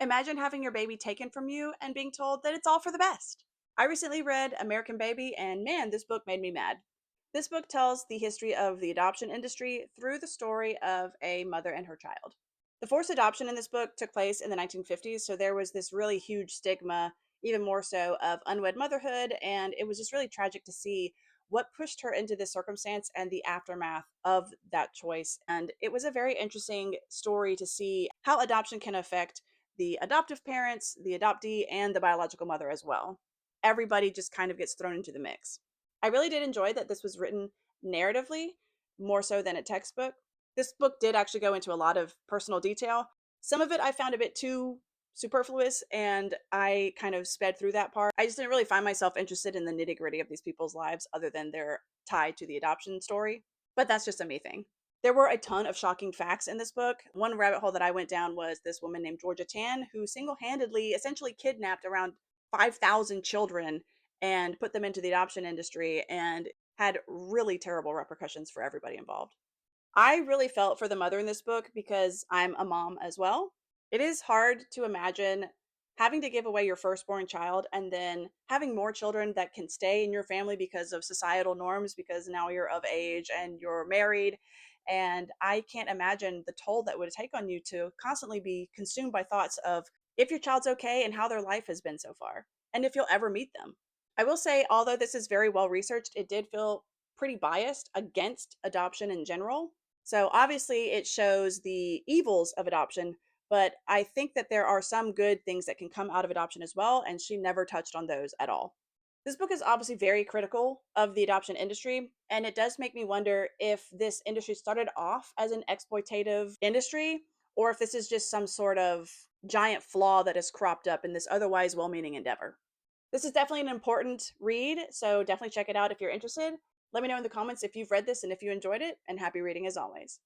Imagine having your baby taken from you and being told that it's all for the best. I recently read American Baby, and man, this book made me mad. This book tells the history of the adoption industry through the story of a mother and her child. The forced adoption in this book took place in the 1950s, so there was this really huge stigma, even more so, of unwed motherhood, and it was just really tragic to see what pushed her into this circumstance and the aftermath of that choice. And it was a very interesting story to see how adoption can affect the adoptive parents, the adoptee, and the biological mother as well. Everybody just kind of gets thrown into the mix. I really did enjoy that this was written narratively more so than a textbook. This book did actually go into a lot of personal detail. Some of it I found a bit too superfluous, and I kind of sped through that part. I just didn't really find myself interested in the nitty gritty of these people's lives other than their tie to the adoption story. But that's just a me thing. There were a ton of shocking facts in this book. One rabbit hole that I went down was this woman named Georgia Tan, who single handedly essentially kidnapped around 5,000 children and put them into the adoption industry and had really terrible repercussions for everybody involved. I really felt for the mother in this book because I'm a mom as well. It is hard to imagine having to give away your firstborn child and then having more children that can stay in your family because of societal norms, because now you're of age and you're married. And I can't imagine the toll that would take on you to constantly be consumed by thoughts of if your child's okay and how their life has been so far, and if you'll ever meet them. I will say, although this is very well researched, it did feel pretty biased against adoption in general. So obviously, it shows the evils of adoption, but I think that there are some good things that can come out of adoption as well, and she never touched on those at all. This book is obviously very critical of the adoption industry, and it does make me wonder if this industry started off as an exploitative industry, or if this is just some sort of giant flaw that has cropped up in this otherwise well meaning endeavor. This is definitely an important read, so definitely check it out if you're interested. Let me know in the comments if you've read this and if you enjoyed it, and happy reading as always.